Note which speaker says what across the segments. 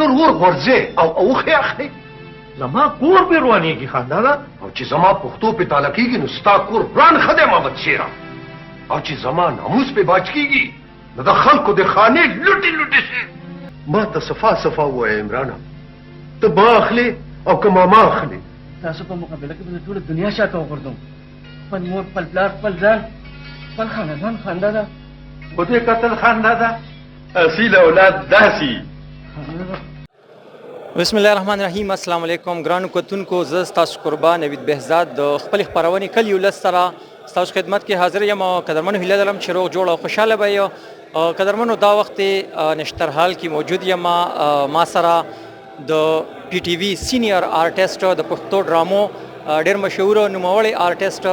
Speaker 1: تر ور غورځې او اوښې اخلې.
Speaker 2: زما کور پې روانېږي خاندانه.
Speaker 1: او چې زما پښتو پې تاله کېږي نو ستا کور وران ښه دی محمد شیره. او چې زما ناموس پې باج کېږي نو د خلکو د خانې لوټې لوټې شي. ما ته صفا صفا ووایه عمرانه، ته ما اخلې او که ماما اخلې.
Speaker 3: تاسو په مقابله کې به د ټوله دنیا شاته وغورځوم. خپل مور، خپل پلار، خپل ځان، خپل خاندان خاندانه.
Speaker 2: خو دې قتل خاندانه اصیل اولاد داسي.
Speaker 4: بسم الله الرحمن الرحیم. السلام علیکم ګرانو کتونکو، زه ستاسو قربان نوید بهزاد د خپل خپرونې کلیو لس سره ستاسو خدمت کې حاضر یم. قدرمنو هیله لرم چې روغ جوړ او خوشحاله به یو. قدرمنو دا وخت نشترحال کې موجود یم. ما سره د پی ټي وي سینیئر آرټسټ د پښتو ډرامو ډېر مشهور نوموړی آرټسټ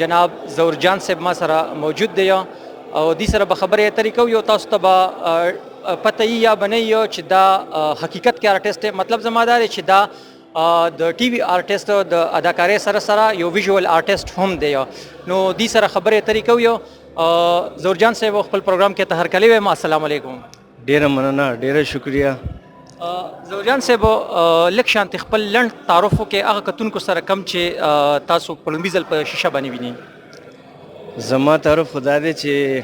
Speaker 4: جناب ظهورجان صاحب ما سره موجود دی او دې سره به خبرې اترې کوو. یو تاسو ته به پته یا بنئ چې دا حقیقت کې آرټسټ، مطلب زما دا دی چې دا د ټي وي آرټسټ د اداکارۍ سره سره یو ویژوال آرټسټ هم دی. نو دې سره خبرې اترې کوو. ظهورجان صاحب خپل پروګرام کې ته هرکلی وایم. السلام علیکم.
Speaker 5: ډیره مننه، ډیره شکریه.
Speaker 4: ظهورجان صاحب لږ شانتې خپل لنډ تعارف وکړئ هغه کتونکو سره کم چې تاسو په لومړي ځل په شیشه باندې وینئ.
Speaker 5: زما تعارف خو دا دی چې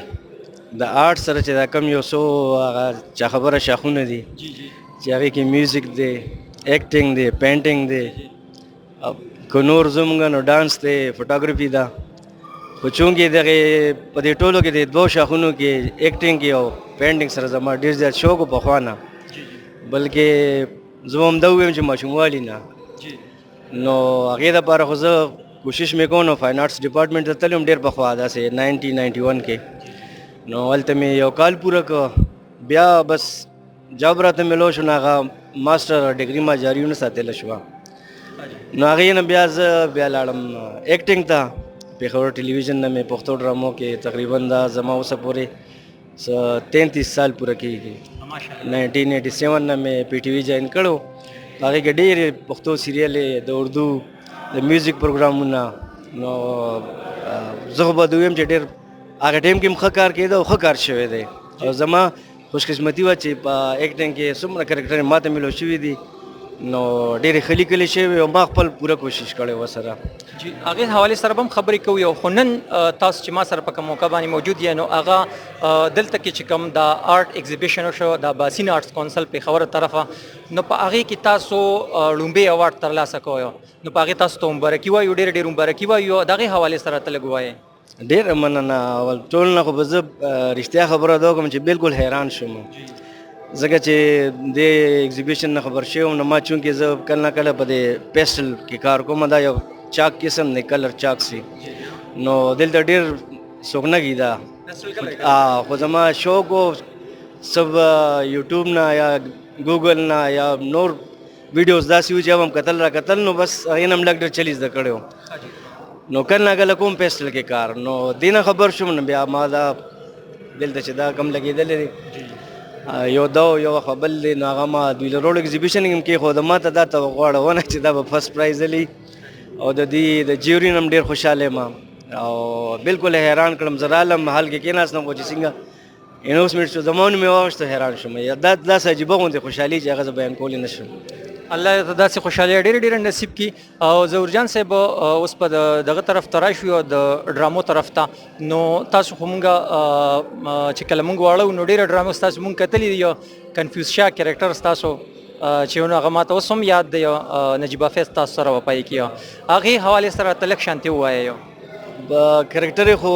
Speaker 5: د آرټ سره چې دا کم یو څو هغه چا خبره شاخونه دي چې هغې کې میوزیک دی، ایکټینګ دی، پینټینګ دی، که نور زموږ نو ډانس دی، فوټوګرافي ده. خو چونکې دغې په دې ټولو کې د دوو شاخونو کې ایکټینګ کې او پینټینګ سره زما ډېر زیات شوق و پخوا نه، بلکې زه هم دا ووایم چې ماشوموالي نه. نو هغې دپاره خو زه کوشش مې کوم نو فاین آرټس ډپارټمنټ ته تللی وم ډېر پخوا، داسې 1991 کې. نو هلته مې یو کال پوره کړ، بیا بس جاب راته میلو شو، نو هغه ماسټر ډګري ما جاري ونه ساتله شوه. نو هغې نه بیا زه بیا لاړم ایکټینګ ته. پېښور ټلویزیون نه مې پښتو ډرامو کې تقریبا دا زما اوسه پورې 33 سال پوره کېږي. 1987 نه مې پی ټي وي جاین کړو. هغې کې ډېرې پښتو سیریلې، د اردو د میوزیک پروګرامونه. نو زه خو به د ویم چې ډېر هغه ټایم کې هم ښه کار کېده او ښه کار شوی دی. او زما خوشقسمتي وه چې په ایکټینګ کې څومره کرکټرې ما ته میلو شوي دي، نو ډېرې ښه لیکلې شوې او ما خپل پوره کوشش کړی ورسره.
Speaker 4: جی هغې حوالې سره به هم خبرې کوو. خو نن تاسو چې ما سره په کوم موقع باندې موجود یې، نو هغه دلته کې چې کوم د آرټ ایگزیبیشن وشو د باسین آرټس کونسل پېښور طرفه، نو په هغې کې تاسو لومړی اواډ ترلاسه کوی. نو په هغې تاسو ته مبارکي وایو، ډېرې ډېرې مبارکي وایو. د هغې حوالې سره ته لږ ووایئ.
Speaker 5: ډېره مننه. ټول نه خو به زه رښتیا خبره دا وکړم چې بالکل حیران شوم، ځکه چې دې ایگزیبیشن نه خبر شوی وم. نو ما چونکې زه کله نه کله په دې پیسټل کې کار کوم، دا یو چاک قسم دی، کلر چاک سي. نو دلته ډېر څوک نه ږیده، خو زما شوق و سب یوټیوب نه یا ګوګل نه یا نور ویډیوز داسې وو چې هم کتل را کتل، نو بس هغې نه هم لږ ډېر چلی زده کړی وم. نو کله نه کله کوم پیسټل کې کار، نو دې نه خبر شوم. نو بیا ما دا دلته چې دا کم لګېدلی دی یو دا یو خو بل دی، نو هغه ما دوی له روډ ایگزیبیشن کې هم کېښوده. ما ته دا توقع ونه چې دا به فرسټ پرایز ولي، او د دې د جیوري نه هم ډېر خوشحاله یم او بالکل حیران کړم. زه رالم حال کې کېناستم، خو چې څنګه اناؤسمنټ شو زما نوم یې واخیسته، حیران شوم. دا داسې عجیبه غوندې خوشحالي چې هغه زه بیان کولی نه شم.
Speaker 4: الله ته داسې خوشحالي ډېرې ډېرې نصیب کړي. او ظهورجان صاحب اوس په دغه طرف ته راشو او د ډرامو طرف ته، نو تاسو خو مونږ چې کله مونږ واړو نو ډېرې ډرامو ستاسو مونږ کتلي دي. یو کنفیوز شاه کرکټر ستاسو چې نو هغه ماته اوس هم یاد دی، نجیبه فیض تاسو سره وپایي کړي. هغې حوالې سره ته لږ شانتې ووایه.
Speaker 5: کرکټر خو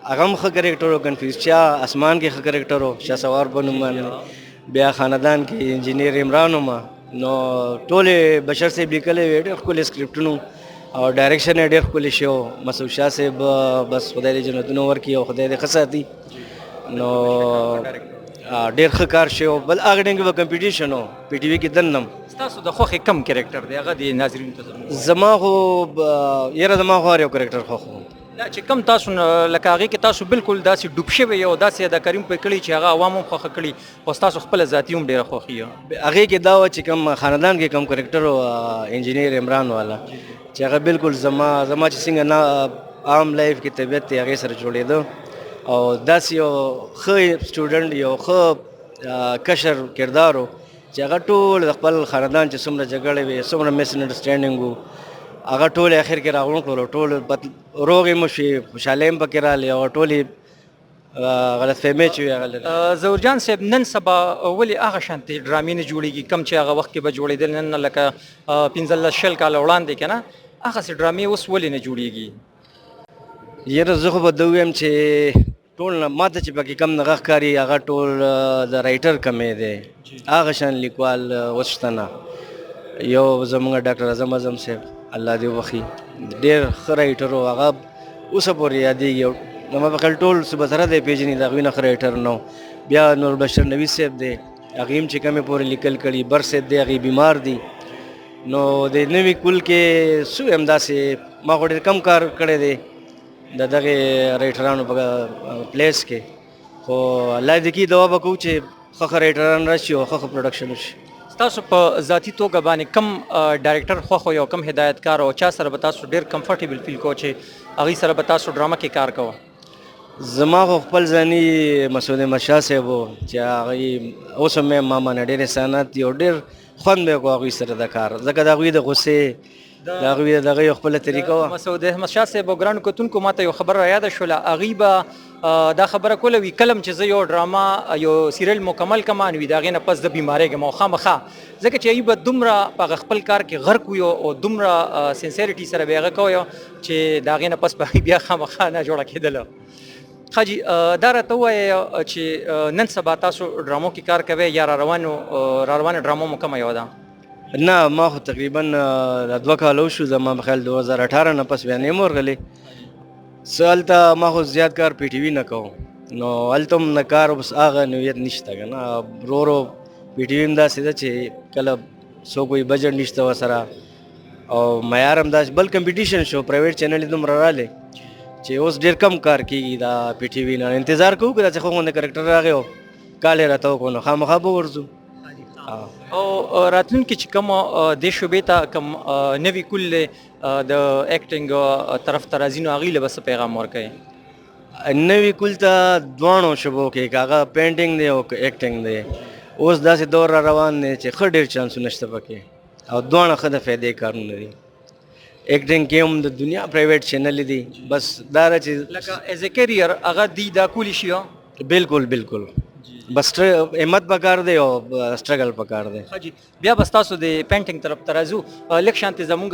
Speaker 5: هغه هم ښه کرکټر و، کنفیوز شاه اسمان کې ښه کرکټر و، شاه سوار په نوم باندې. بیا خاندان کې انجینیر عمران وم. نو ټولې بشر صاحب لیکلی وې، ډېر ښکلي سکرپټونه او ډایرکشن یې ډېر ښکلی شو. مسعود شاه صاحب بس خدای دې جنتونه ورکړي او خدای دې ښه ساتي. نو ډېر ښه کار شو. بل هغه ټایم کې به کمپټیشن و پی ټي وي کې دننه.
Speaker 4: ستاسو د خوښې کم کرکټر دی هغه د ناظرینو ته؟
Speaker 5: زما خو یاره زما خو هر یو کرکټر خوښ و.
Speaker 4: چې کم تاسو لکه هغې کې تاسو بالکل داسې ډوب شوی او داسې اداکاري پرې کړي چې هغه عوام هم خوښه کړي او ستاسو خپله ذاتي هم ډېره خوښي وه.
Speaker 5: هغې کې دا وه چې کم خاندان کې کم کرکټر و انجینیر عمران والا، چې هغه بالکل زما چې څنګه نه عام لایف کې طبیعت دی هغې سره جوړېده او داسې یو ښه سټوډنټ، یو ښه کشر کردار و چې هغه ټول د خپل خاندان چې څومره جګړې وې څومره مس انډرسټینډینګ وو هغه ټول اخر کې راغونډ کړل ټول روغې مو شي خوشحالۍ هم پکې راغلې او ټولې غلط فهمۍ چې وې هغه
Speaker 4: ظهورجان صاحب نن سبا ولې هغه شانتې ډرامې نه جوړېږي کم چې هغه وخت کې به جوړېدل نن لکه 15 کاله وړاندې که نه هغسې ډرامې اوس ولې نه جوړېږي
Speaker 5: یاره زه خو به ده ووایم چې ټول نه ماته چې پکې کم نغه ښکاري هغه ټول د رایټر کمی دی هغه شان لیکوال اوس شته نه یو زموږ ډاکټر اعظم صاحب الله دې وبخي ډېر ښه رایټر و هغه اوسه پورې یادېږي زما په خیال ټول صوبه سره دی پېژني د هغوی نه ښه رایټر نه و بیا نوربشر نوید صاحب دی هغې هم چې کمې پورې لیکل کړي بر صاحب دی هغې بیمار دي نو د نوي کل کې څه ویم داسې ما خو ډېر کم کار کړی دی د دغه رایټرانو په پلیس کې خو الله دې کړي دعا به کوو چې ښه رایټران راشي او ښه پروډکشن وشي
Speaker 4: ستاسو په ذاتي توګه باندې کم ډایرکټر خوښ و یا کم هدایتکار او چا سره به تاسو ډېر کمفرټیبل فیل کوو چې هغوی سره به تاسو ډرامه کې کار کوو
Speaker 5: زما خو خپل ځاني مسعود احمد شاه صاحب و چې هغوی اوس هم ما باندې ډېر احسانات دي او ډېر خوند به یې کوو هغوی سره د کار ځکه د هغوی د غصې د هغوی دغه یو خپله طریقه وه
Speaker 4: مسعود احمد شاه صاحب او ګرانو کتونکو ما ته یو خبره رایاده شوله هغوی به دا خبره کوله وي کله چې زه یو ډرامه یو سیریل مکمل کما نو وي د هغې نه پس زه بیمارېږم او خامخا ځکه چې هغوی به دومره په هغه خپل کار کې غرق وي او دومره سینسیریټي سره به یې هغه کوی چې د هغې نه پس به هغوی بیا خامخا نه جوړه کېدله خاجي دا راته ووایه چې نن سبا تاسو ډرامو کې کار کوئ یا را روانه ډرامو مو کومه یوه ده
Speaker 5: نه ما خو تقریبا 2 کاله وشو زما په خیال 2018 نه پس بیا نه یم ورغلی څه هلته ما خو زیات کار پی ټي وي نه کوم نو هلته هم نه کار اوس هغه نوعیت نشته که نه ورو ورو پی ټي وي هم داسې ده چې کله څوک وایي بجټ نشته ورسره او معیار هم داسې بل کمپټیشن شو پرایویټ چینل یې دومره راغلی چې اوس ډېر کم کار کېږي دا پی ټي وي نه انتظار کوو که داسې ښه غوندې کرکټر راغی او کال یې راته وکړو نو خامخا به ورځو
Speaker 4: او راتلونکي چې کوم دې شعبې ته کوم نوي کل د اکټینګ طرف ته راځي نو هغوی له به څه پیغام ورکوي
Speaker 5: نوي کل ته دواړو شبو کې که هغه پینټینګ دی او که اکټینګ دی اوس داسې دور را روان دی چې ښه ډېر چانسونه شته پکې او دواړه ښه د فایدې کارونه دي اکټینګ کې هم د دنیا پرایویټ چینل دي بس دا ده چې
Speaker 4: لکه ایز ا کیریر هغه دی دا کولی شي
Speaker 5: بالکل بس همت پکار دی او سټرګل پکار دی
Speaker 4: حاجی بیا بس تاسو د پینټینګ طرف ته راځو لږ شانتې زموږ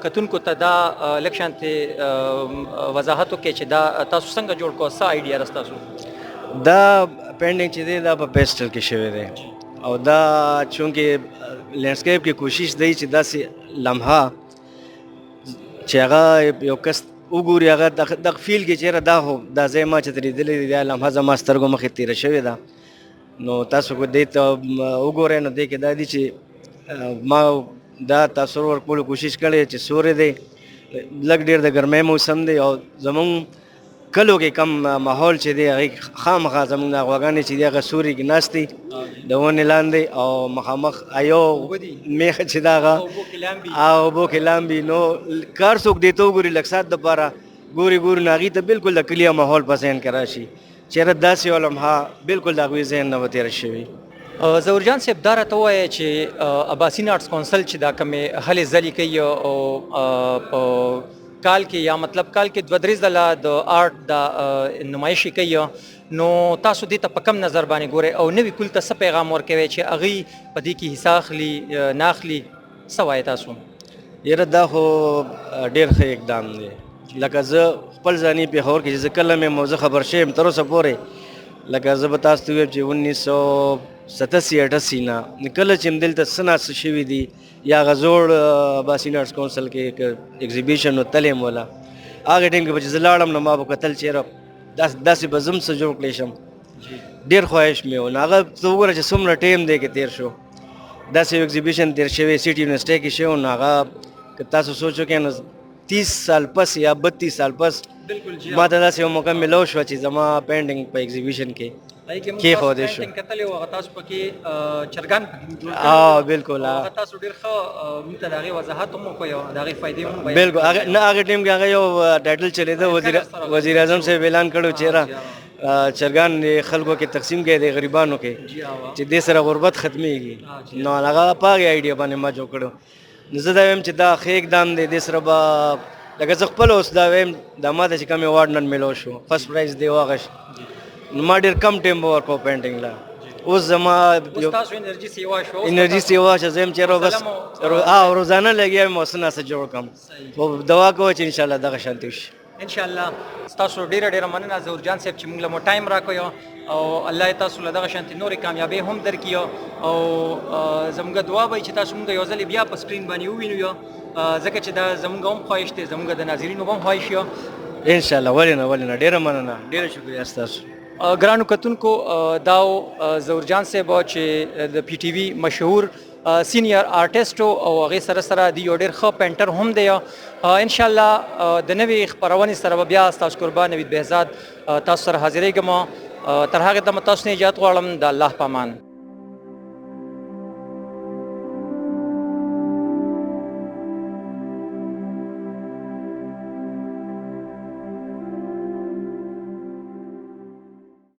Speaker 4: کتونکو ته دا لږ شانتې وضاحت وکړئ چې دا تاسو څنګه جوړ کړو څه آیډیا راست تاسو
Speaker 5: دا پینټینګ چې دی دا په پیسټل کې شوی دی او دا چونکې لینډسکیپ کې کوشش دی چې داسې لمحه چې هغه یو کس وګوري هغه دغه فیل کې چېرې دا خو دا ځای ما چې ترې لیدلی دی دا لمحه زما سترګو مخې تېره شوې ده نو تاسو کو دې ته وګورئ نو دې کې دا دي چې ما دا تاثر ورکولو کوشش کړی چې سورې دی لږ ډېر د ګرمۍ موسم دی او زمونږ کلو کې کم ماحول چې دی هغې خامخا زمونږ دا غواګانې چې دي هغه سوري کې ناست دي د ونې لاندې او مخامخ یو میخه چې دا هغه اوبو کې لامبي نو کار څوک دې ته وګوري لږ ساعت دپاره ګوري نو هغې ته بالکل د کلي ماحول په ذهن کې راشي چېرې داسې یو لمحه بالکل د هغوی ذهن نه به تېره شوي
Speaker 4: ظهورجان صاحب دا راته ووایه چې اباسین آرټس کونسل چې دا کومې هلې ځلې کوي او په کال کې یا مطلب کال کې 2-3 ځله د آرټ دا نمایشي کوي نو تاسو دې ته په کم نظر باندې ګورئ او نوي کل ته څه پیغام ورکوئ چې هغوی په دې کې حصه اخلي نه اخلي څه وایې تاسو
Speaker 5: یاره دا خو ډېر ښه اقدام دی لکه زه خپل ځاني پېښور کې چې زه کله مې موضوع خبر شوی یم تر اوسه پورې لکه زه به تاسو ته ووایم چې 1987-88 نه کله چې م دلته څه ناڅه شوي دي یا هغه زوړ اباسین آرټس کونسل کې ایګزیبیشن و تللی م وله هغې ټایم کې به چې زه لاړم نو ما به کتل چېرې داسې به زه هم څه جوړ کړی شم ډېر خواهش مې و نو هغه ته وګوره چې څومره ټایم دی کې تېر شو داسې یو ایګزیبیشن تېر شوی سیټي یونیورسټۍ کې شوی نو هغه که تاسو سوچ وکړئ نو 30 سال پس یا 32 سال پس ما ته داسې یو موقع ملو شوه چې زما پینټینګ په ایګزیبیشن کې کېښودی شو بالکل
Speaker 4: تاسو ډېر ښه موږ ته د هغې وضاحت هم وکړئ او د هغې فایدې هم
Speaker 5: بالکل نه هغې ټایم کې هغه یو ټایټل چلېده وزیر اعظم صاحب اعلان کړی چېرې چرګان د خلکو کې تقسیم کړي د غریبانو کې چې دې سره غربت ختمېږي نو هغه په هغې آیډیا باندې ما جوړ کړو نو زه دا وایم چې دا ښه اقدام دی دې سره به لکه زه خپله اوس دا وایم دا ما ته چې کوم ایوارډ نن میلاو شو فرسټ پرایز دی واغشت نو ما ډېر کم ټایم به ورکړو پینټینګ له اوس زما
Speaker 4: انرژي سیوا شو
Speaker 5: انرژي سیوا چې زه یم چې بس روزانه لګیا یم اوس نه څه جوړ کړم دعا کوه چې انشاءالله دغه شانتي وشي
Speaker 4: ان شاء الله تاسو ډیره مننه ظهور جان صاحب چې موږ له مو ټایم راکوي او الله تاسو له دغه شانتي نورې کامیابی هم درکړي او زموږ دعا به چې تاسو موږ یو ځل بیا په سکرین باندې ووینو ځکه چې دا زموږ هم خواهش دی زموږ د ناظرینو هم خواهش یو
Speaker 5: انشاءالله ولې نه ډیره مننه ډیره شکریه ستاسو
Speaker 4: ګرانو کتونکو دا ظهور جان صاحب چې د پی ټی وی مشهور سینیئر آرټیسټ او هغې سره د یو ډېر ښه پینټر هم دی ان شاء الله د نوې خپرونې سره به بیا ستاسو کوربه نوید بهزاد تاسو سره حاضرېږم تر هغې دمه تاسو نه اجازت غواړم د الله په امان